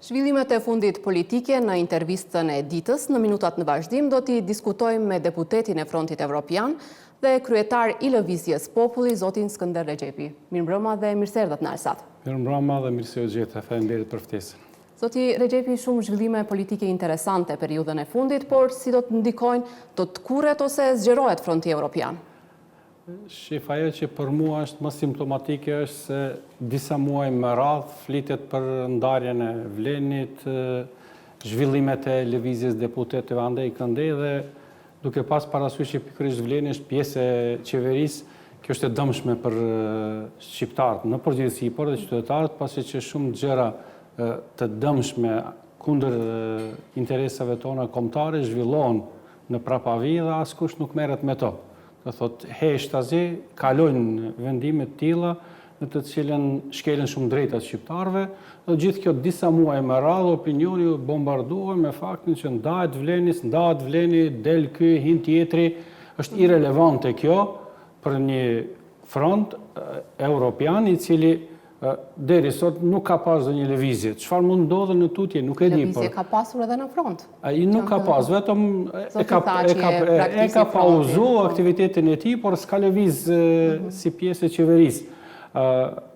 Zhvillimet e fundit politike në intervistën e ditës në minutat në vazhdim do t'i diskutojmë me deputetin e Frontit Evropian dhe kryetar i Lëvizjes Populli, zotin Skënder Rexhepi. Mirëmbrëma dhe mirëserdhët në Arsat. Mirëmbrëma dhe mirëserdhjet, faleminderit për ftesën. Zoti Rexhepi, shumë zhvillime politike interesante periudhën e fundit, por si do të ndikojnë, do të kurret ose zgjerohet Fronti Evropian? Shif, ajo që për mua është më simptomatike është se disa muaj më radh flitet për ndarjen e Vlenit, zhvillimet e lëvizjes deputetëve andej këndej dhe duke pas parasysh që pikërisht Vleni është pjesë e qeverisë, kjo është e dëmshme për shqiptarët në përgjithësi, por dhe qytetarët, pasi që shumë gjëra të dëmshme kundër interesave tona kombëtare zhvillohen në prapavi dhe askush nuk merret me to. Do thot, heshtazi kalojnë vendime të tilla në të cilën shkelen shumë drejtat shqiptarëve, dhe gjithë kjo disa muaj më radhë opinioni u bombarduar me faktin që ndahet Vleni, del ky, hin tjetri, është irelevante kjo për një front europian i cili deri sot nuk ka pas dhe një lëvizje. Çfarë mund ndodhe në tutje, nuk e di. Lëvizje ka pasur edhe në front. Ai nuk ka pas, vetëm e ka pauzu aktivitetin e tij, por s'ka lëviz si pjesë e qeverisë.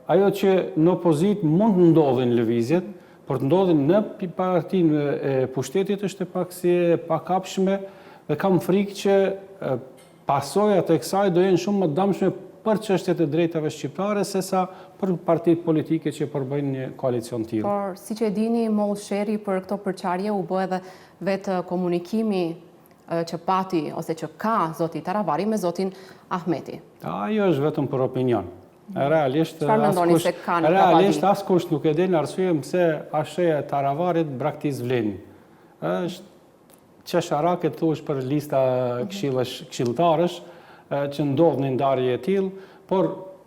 Ajo që në opozit mund të ndodhin lëvizjet, por të ndodhin në partinë e pushtetit është si e pakapshme dhe kam frikë që pasojat e kësaj do jenë shumë më dëmshme për çështjet e drejtave shqiptare sesa për partitë politike që përbëjnë një koalicion tillë. Por siç e dini, moll sheri për këto përçarje u bë edhe vetë komunikimi që pati ose që ka zoti Taravari me zotin Ahmeti. Ajo është vetëm për opinion. Realisht askush nuk e din arsyeën pse asheja e Taravarit braktis Vlenin. Është çesharake thuaç për lista këshilltarësh që ndodh në ndarje e tillë, por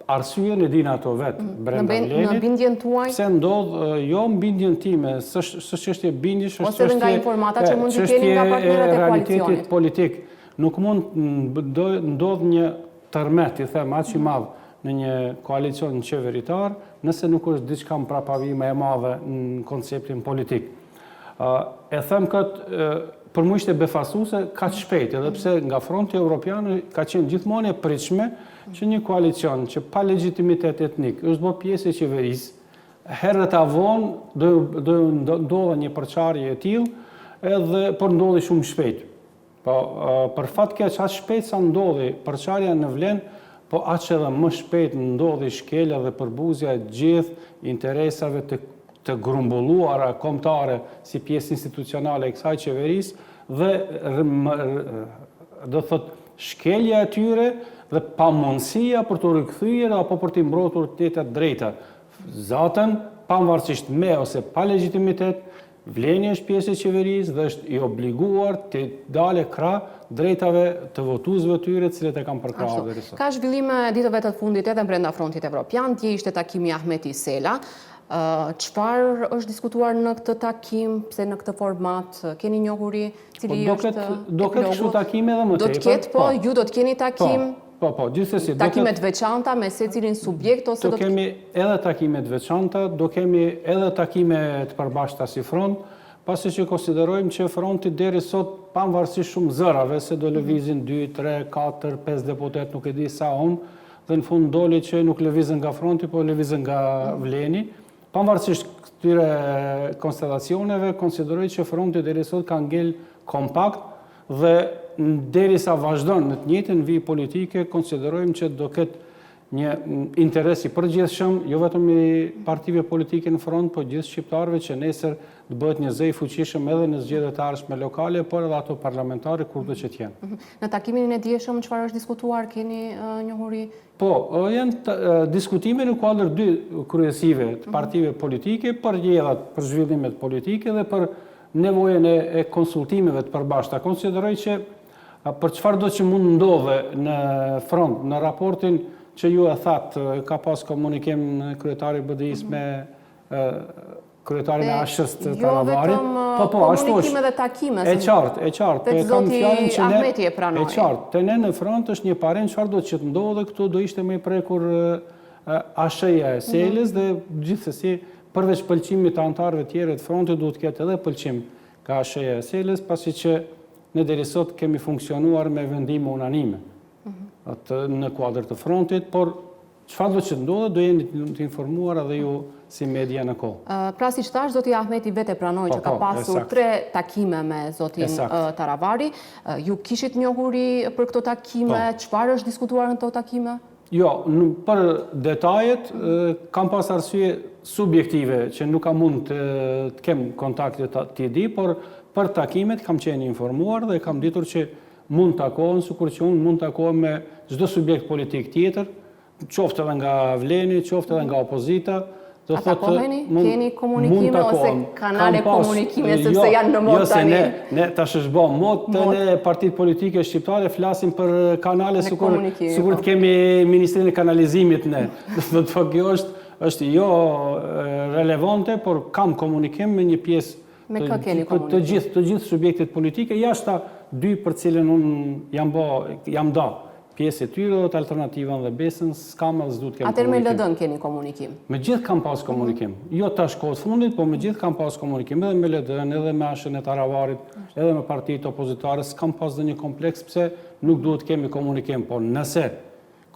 arsyeën e din ato vetë brenda Vlenit. Në bindjen tuaj? Pse ndodh, jo në bindjen time, s'është çështje bindjesh, ose nga informata që mund të keni nga partnerët e realitetit politik. Nuk mund ndodh një tërmet, i them, aq i madh në një koalicion qeveritar, nëse nuk është diçka më prapavi më e madhe në konceptin politik. E them këtë për mua ishte befasuese kaq shpejt, edhe pse nga Fronti Evropian ka qenë gjithmonë e pritshme që një koalicion që pa legjitimitet etnik është bërë pjesë e qeverisë, herët avon do ndodhe një përçarje e tillë, por ndodhi shumë shpejt. Po për fat keq aq shpejt sa ndodhi përçarja në Vlen, po aq edhe më shpejt ndodhi shkelja dhe përbuzja e gjithë interesave të grumbulluara kombëtare si pjesë institucionale e kësaj qeverisë dhe do thot shkelja e tyre dhe pamundësia për të rikthyer apo për të mbrojtur të drejta. Zaten, pavarësisht me ose pa legjitimitet, Vleni është pjesë e qeverisë dhe është i obliguar të dalë krah drejtave të votuesve të tyre, të cilët e kanë përkrahur deri sot. Ka zhvillime ditëve të fundit edhe brenda Frontit Evropian, dje ishte takimi Ahmeti Sela. Çfarë është diskutuar në këtë takim, pse në këtë format, keni njohuri cili është do ketë kështu takime edhe më tepër. Do të ketë, po, ju do të keni takim? Po, gjithsesi. Takimet veçanta me secilin subjekt ose do kemi edhe takimet veçanta, do kemi edhe takime të përbashkëta si front, pasi që konsiderojmë që fronti deri sot pavarësisht shumë zërave se do lëvizin 2, 3, 4, 5 deputet, nuk e di sa unë, dhe në fund doli që nuk lëvizën nga fronti, po lëvizën nga Vleni. Pavarësisht këtyre konstelacioneve, konsideroj që fronti deri sot ka ngel kompakt dhe derisa vazhdon në të njëjtën vijë politike, konsiderojmë që do ketë një interes i përgjithshëm, jo vetëm i partive politike në front, po gjithë shqiptarëve që nesër të bëhet një zë i fuqishëm edhe në zgjedhjet e ardhshme lokale, por edhe ato parlamentare kurdo që të jenë. Në takimin e dieshëm çfarë është diskutuar, keni njohuri? Po, janë diskutime në kuadër dy kryesive të partive politike për rrjedhat për zhvillimet politike dhe për nevojën e konsultimeve të përbashkëta. Konsideroj që për çfarë do që mund ndodhe në front, në raportin që ju e thatë, ka pas komunikim në kryetari BDI-s me kryetarin e ASH-s të Taravarit. Jo vetëm komunikime dhe takime. E qartë. Tek zoti Ahmeti e pranoi. E qartë. Te ne në front është një parent çfarë do që të ndodhe këtu, do ishte më i prekur ASH-ja e Selës dhe gjithsesi përveç pëlqimit të antarëve tjerë të frontit, duhet ketë edhe pëlqim ka ASHE-ja e Selës, pasi që ne deri sot kemi funksionuar me vendime unanime në kuadër të frontit, por çfarë do që ndodhe, do jeni të informuar edhe ju si media në kohë. Pra si që thash, zoti Ahmeti vete pranoi që ka pasur 3 takime me zotin Taravari. Ju kishit njohuri për këto takime, çfarë është diskutuar në këto takime? Jo, për detajet, kam pas arsye subjektive që nuk kam mund të kem kontakte t'i di, por për takimet kam qenë informuar dhe kam ditur që mund takohen, sikur që unë mund takohem me çdo subjekt politik tjetër, qoftë edhe nga Vleni, qoftë edhe nga opozita. A takoheni? Keni komunikime ose kanale komunikime, sepse janë në mod tani? Ne tash është bë mod të ne partitë politike shqiptare flasim për kanale sikur të kemi Ministrinë e Kanalizimit ne. Do të thotë kjo është jo relevante, por kam komunikim me një pjesë të gjithë subjektet politike, jashta 2 për cilën unë jam da. Pjesë e tyre dhe të alternativën dhe besën, s'kam edhe s'du të kemë komunikim. Atër me LDN keni komunikim? Me gjithë kam pas komunikim. Jo tash kohët fundit, po me gjithë kam pas komunikim. Edhe me LDN, edhe me ASHE-n e Taravarit, edhe me partitë opozitare, s'kam pas dhe një kompleks pse nuk duhet kemi komunikim. Por nëse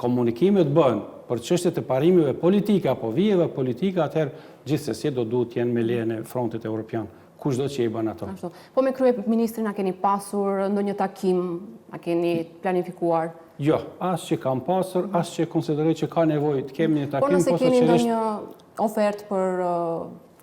komunikimet bëhen për çështjet e parimive politike apo vijeve politike, atëherë gjithsesi do duhet jenë me lejen e Frontit Evropian. Kushdo që i bën ato. Po me kryeministrin a keni pasur ndonjë takim, a keni planifikuar? Jo, as që kam pasur, as që konsideroj që ka nevojë të kemi një takim. Po nëse keni ndonjë ofertë për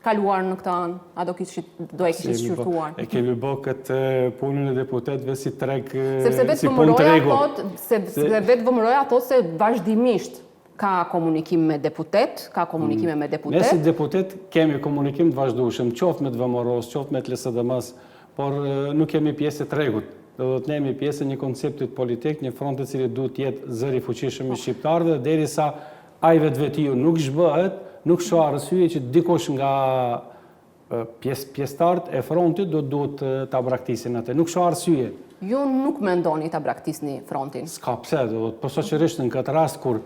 kaluar në këtë anë, a do e kishit shqyrtuar? E kemi bë këtë punën e deputetëve si treg, sepse si punë tregu. Sepse vetë Vëmëroja thot se vazhdimisht ka komunikim me deputet, ka komunikime me deputet. Ne si deputet kemi komunikim të vazhdueshëm, qoftë me të VMRO-s, qoftë me të LSDM-s, por nuk kemi pjesë të tregut. Do të themi pjesë një konceptit politik, një front i cili duhet të jetë zëri i fuqishëm i shqiptarëve, derisa ai vetvetiu nuk zhbëhet, nuk shoh arsye që dikush nga pjesëtarët e frontit duhet ta braktisin atë. Nuk shoh arsye. Ju nuk mendoni ta braktisni frontin? S'ka pse, posaçërisht në këtë rast kur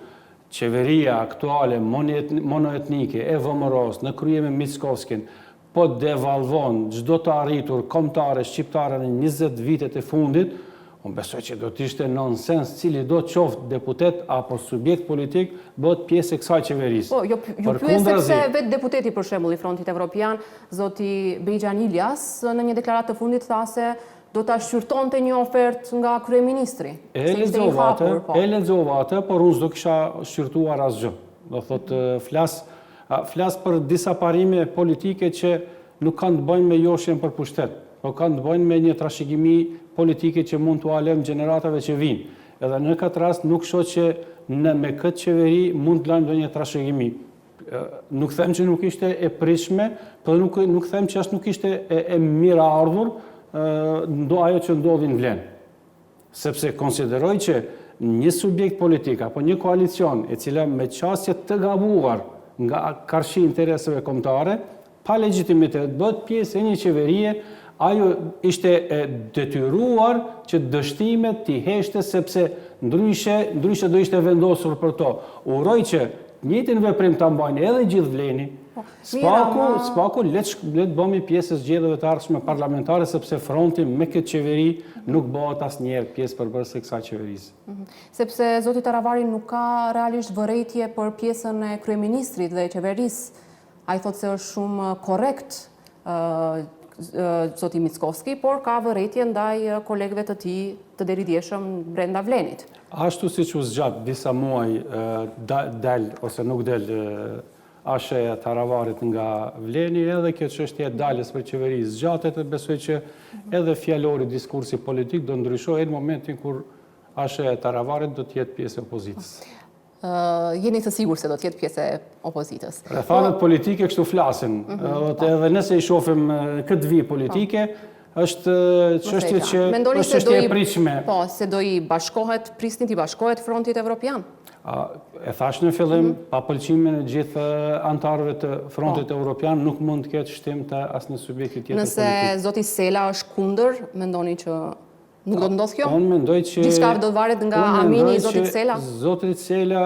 qeveria aktuale monoetnike e VMRO-s në krye me Mickovskin po devalvon çdo të arritur kombëtare shqiptare në 20 vitet e fundit, unë besoj që do të ishte nonsens cili do të qoftë deputet apo subjekt politik bëhet pjesë e kësaj qeverisë. Po, ju pyet sepse vetë deputeti për shembull i Frontit Evropian, zoti Bejxhan Ilias, në një deklaratë të fundit tha se do ta shqyrtonte një ofertë nga kryeministri. E lexova atë, por unë s'do kisha shqyrtuar asgjë. Do thotë flas për disa parime politike që nuk kanë të bëjnë me joshjen për pushtet, por kanë të bëjnë me një trashëgimi politike që mund t'u alëm gjeneratave që vinë. Edhe në këtë rast nuk shoh që me këtë qeveri mund të lajmë ndonjë trashëgimi. Nuk them që nuk ishte e pritshme, por nuk them që as nuk ishte e mirë ardhur ajo që ndodhi në Vlenë. Sepse konsideroj që një subjekt politik apo një koalicion e cila me qasje të gabuar nga karshi interesave kombëtare, pa legjitimitet, bëhet pjesë e një qeverie, ajo ishte detyruar që dështimet t'i heshte të ndryshe do ishte vendosur për to. Uroj që njëjtin veprim ta mbajnë edhe gjithë Vleni. Spaku le të bëmi pjesë e zgjedhjeve të ardhshme parlamentare, sepse fronti me këtë qeveri nuk bëhet asnjëherë pjesë përbërëse e kësaj qeverisë. Sepse zoti Taravari nuk ka realisht vërejtje për pjesën e kryeministrit dhe qeverisë. Ai thotë se është shumë korrekt zoti Mickovski, por ka vërejtje ndaj kolegëve të tij të deridjeshëm brenda Vlenit. Ashtu siç u zgjat disa muaj del ose nuk del ASHE-ja Taravarit nga Vleni, edhe kjo çështje e daljes për qeveri zgjatet, dhe besoj që edhe fjalori diskursi politik do ndryshojë në momentin kur ASHE-ja Taravarit do të jetë pjesë e opozitës. Jeni të sigurt se do të jetë pjesë e opozitës? Rrethanat politike kështu flasin, edhe nëse i shohim këtë vijë politike, është çështje që është çështje e pritshme. Po, se do i bashkohet, prisnin t'i bashkohet Frontit Evropian? E thash në fillim, pa pëlqimin e gjithë antarëve të Frontit Evropian nuk mund të ketë shtim të asnjë subjekti tjetër politik. Nëse zoti Sela është kundër, mendoni që nuk do të ndodhë kjo? Unë mendoj që diçka do të varet nga amini i zotit Sela? Zotit Sela,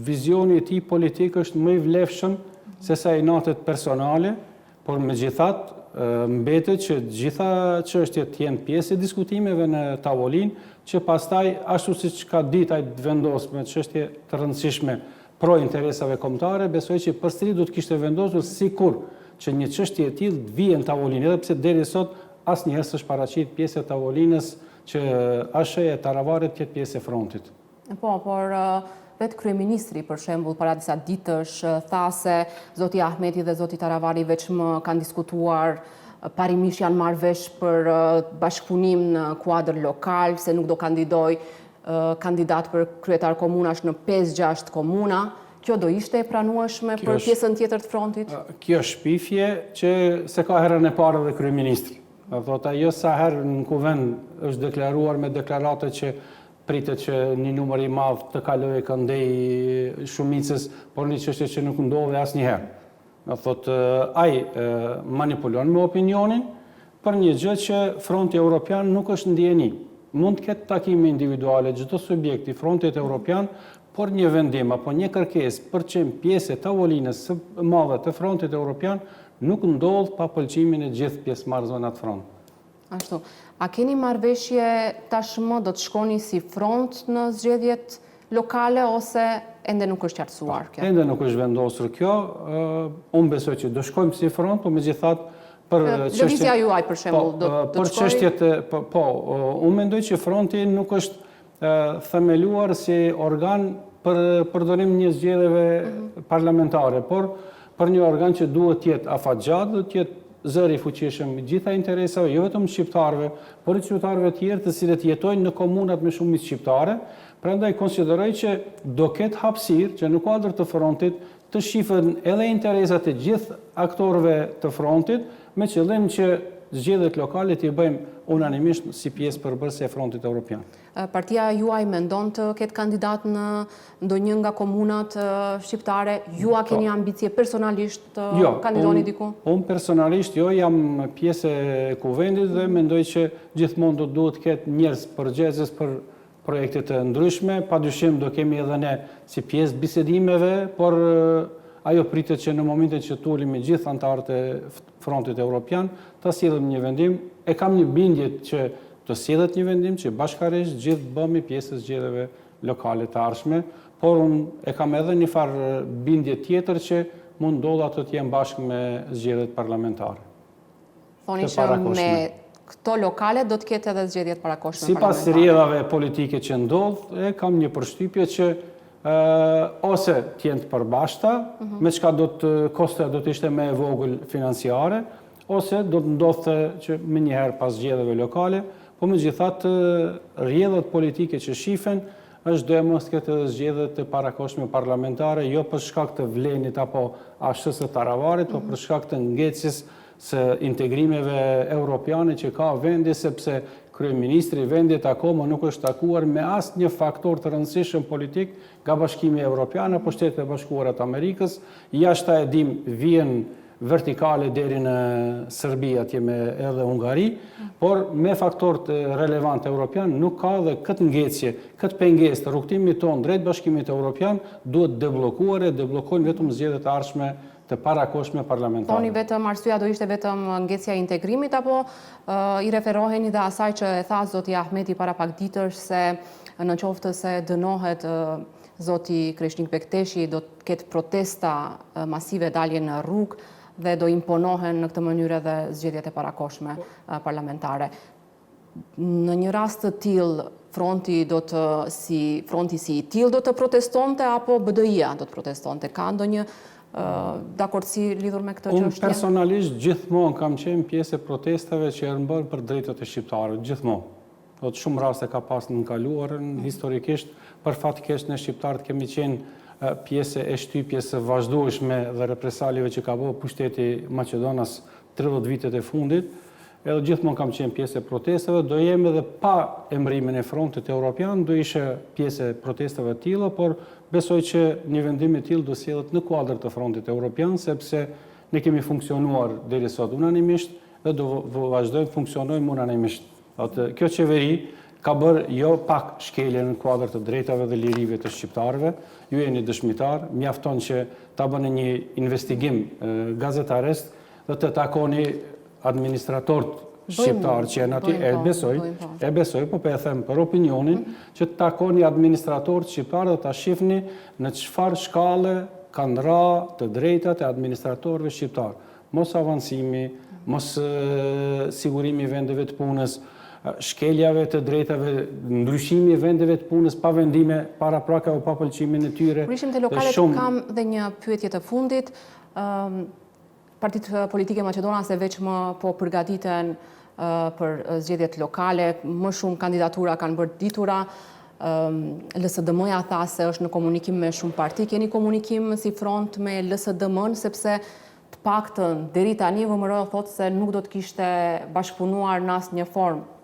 vizioni i tij politik është më i vlefshëm sesa inatet personale, por megjithatë mbetet që gjitha çështjet jenë pjesë e diskutimeve në tavolinë, që pastaj ashtu siç ka ditë ai të vendosë me çështje të rëndësishme pro interesave kombëtare, besoj që përsëri do të kishte vendosur sikur që një çështje e tillë të vijë në tavolinë, edhe pse deri sot asnjëherë s'është paraqit pjesë e tavolinës që ASH-ja e Taravaret të jetë pjesë e frontit. Po, por vetë kryeministri, për shembull, para disa ditësh tha se zoti Ahmeti dhe zoti Taravari vetëm kanë diskutuar, parimisht janë marrë vesh për bashkëpunim në kuadër lokal, se nuk do kandidoj kandidat për kryetar komunash në 5-6 komuna. Kjo do ishte e pranueshme për pjesën tjetër të frontit? Kjo është shpifje që se ka herën e parë dhe kryeministri. Thotë ajo sa herë në kuvend është deklaruar me deklarate që pritet që një numër i madh të kalojë këndej shumicës, por një çështje që nuk ndodhi asnjëherë. Thotë ai manipulon me opinionin për një gjë që Fronti Evropian nuk është ndjeni. Mund të ketë takime individuale çdo subjekt i Frontit Evropian, por një vendim apo një kërkesë për të qenë pjesë e tavolinës së madhe të Frontit Evropian nuk ndodh pa pëlqimin e gjithë pjesëmarrësve në atë front. Ashtu. A keni marrëveshje tashmë, do të shkoni si front në zgjedhjet lokale ose ende nuk është qartësuar kjo? Ende nuk është vendosur kjo. Unë besoj që do shkojmë si front, por megjithatë për lëvizja juaj për shembull do të për çështjet unë mendoj që fronti nuk është themeluar si organ për përdorim një zgjedhjeve parlamentare, por për një organ që duhet të jetë afatgjatë, duhet të jetë zëri i fuqishëm i gjitha interesave, jo vetëm shqiptarëve, por i qytetarëve të tjerë të cilët jetojnë në komunat me shumicë shqiptare. Prandaj konsideroj që do ketë hapësirë që në kuadër të frontit të shifen edhe interesat e gjithë aktorëve të frontit, me qëllim që zgjedhjet lokale t'i bëjmë unanimisht si pjesë përbërëse e Frontit Evropian. Partia juaj mendon të ketë kandidat në ndonjë nga komunat shqiptare? Ju a keni ambicie personalisht të kandidoni diku? Unë personalisht jam pjesë e kuvendit dhe mendoj që gjithmonë do duhet ketë njerëz përgjegjës për projekte të ndryshme, padyshim do kemi edhe ne si pjesë bisedimeve, por ajo pritet që në momentin që tulim me gjithë anëtarët e Frontit Evropian, ta sillim një vendim. E kam një bindje që të sillet një vendim që bashkërisht gjithë bëmi pjesë e zgjedhjeve lokale të ardhshme, por unë e kam edhe një farë bindje tjetër që mund ndodha të jem bashkë me zgjedhjet parlamentare. Thoni që me këto lokale do të ketë edhe zgjedhjet parakohshme parlamentare. Sipas rrjedhave politike që ndodh, kam një përshtypje që ose t'jenë të përbashkëta, me çka do të koste do të ishte më e vogël financiare, ose do të ndodhte që më njëherë pas zgjedhjeve lokale, po megjithatë rrjedhët politike që shifen është do mos ketë edhe zgjedhjet të parakohshme parlamentare, jo për shkak të vlenit apo ASH-së së Taravarit, por për shkak të ngecjes së integrimeve europiane që ka vendi, sepse kryeministri i vendit akoma nuk është takuar me asnjë faktor të rëndësishëm politik nga Bashkimi Evropian apo Shtetet e Bashkuara të Amerikës. Jashta e dim vjen vertikale deri në Serbi atje me edhe Hungari, por me faktor të relevant evropian nuk ka dhe këtë ngecje, këtë pengesë të rrugtimit tonë drejt Bashkimit Evropian duhet debllokuar e deblokojnë vetëm zgjedhjet e ardhshme të parakohshme parlamentare. Thoni vetëm arsyeja do ishte vetëm ngecja e integrimit apo i referoheni dhe asaj që e tha zoti Ahmeti para pak ditësh se në qoftë se dënohet zoti Krishnik Bekteshi do të ketë protesta masive dalje në rrugë dhe do imponohen në këtë mënyrë edhe zgjedhjet e parakohshme parlamentare. Në një rast të tillë fronti si i tillë do të protestonte apo BDI-a do të protestonte? Ka ndonjë dakordsi lidhur me këtë çështje? Unë personalisht gjithmonë kam qenë pjesë e protestave që janë bërë për drejtat e shqiptarëve, gjithmonë. Do të shumë raste ka pas në kaluarën, historikisht, për fatkeqësisht ne shqiptarët kemi qenë pjesë e shtypjes së vazhdueshme dhe represalieve që ka bërë pushteti Maqedonas 30 vitet e fundit. Edhe gjithmonë kam qenë pjesë e protestave, do jem edhe pa emërimin e Frontit Evropian, do ishe pjesë e protestave të tilla, por besoj që një vendim i tillë do sjellet në kuadër të Frontit Evropian, sepse ne kemi funksionuar deri sot unanimisht dhe do vazhdojmë të funksionojmë unanimisht. Kjo qeveri ka bërë jo pak shkelje në kuadër të drejtave dhe lirive të shqiptarëve. Ju jeni dëshmitar, mjafton që ta bëni një investigim gazetares dhe të takoni administratorët shqiptarë që janë aty, e besoj, po e them për opinionin, që të takoni administratorët shqiptarë dhe ta shifni në çfarë shkallë kanë ra të drejtat e administratorëve shqiptarë. Mos avancimi, mos sigurimi i vendeve të punës, shkeljave të drejtave, ndryshimi i vendeve të punës pa vendime para praka o pa pëlqimin e tyre. Kur ishim te lokalet, kam dhe një pyetje të fundit. Partitë politike maqedonase veç më po përgatiten për zgjedhjet lokale, më shumë kandidatura kanë bërë ditura. LSDM-ja tha se është në komunikim me shumë parti. Keni komunikim si front me LSDM-n, sepse të paktën deri tani VMRO thotë se nuk do të kishte bashkëpunuar në asnjë formë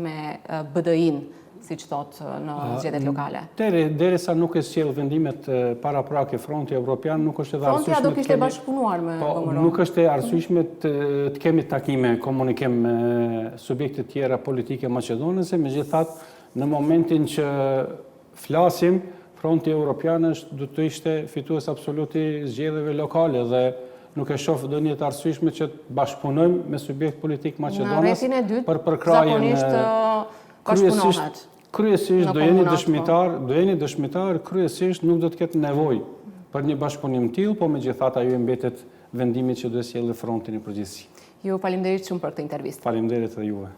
me BDI-n, siç thotë në zgjedhjet lokale. Derisa nuk e sjell vendimet paraprake Fronti Evropian, nuk është edhe arsyeshme. Fronti do kishte bashkëpunuar me VMRO. Nuk është e arsyeshme të kemi takime, komunikim me subjekte tjera politike maqedonese, megjithatë në momentin që flasim, Fronti Evropian do të ishte fitues absolut i zgjedhjeve lokale dhe nuk e shoh ndonjë të arsyeshme që të bashkëpunojmë me subjekt politik maqedonas për përkrajen kryesisht do jeni dëshmitar, kryesisht nuk do të ketë nevojë për një bashkëpunim të tillë, po megjithatë ajo mbetet vendimi që do të sjellë Fronti në përgjithësi. Ju faleminderit shumë për këtë intervistë. Faleminderit edhe juve.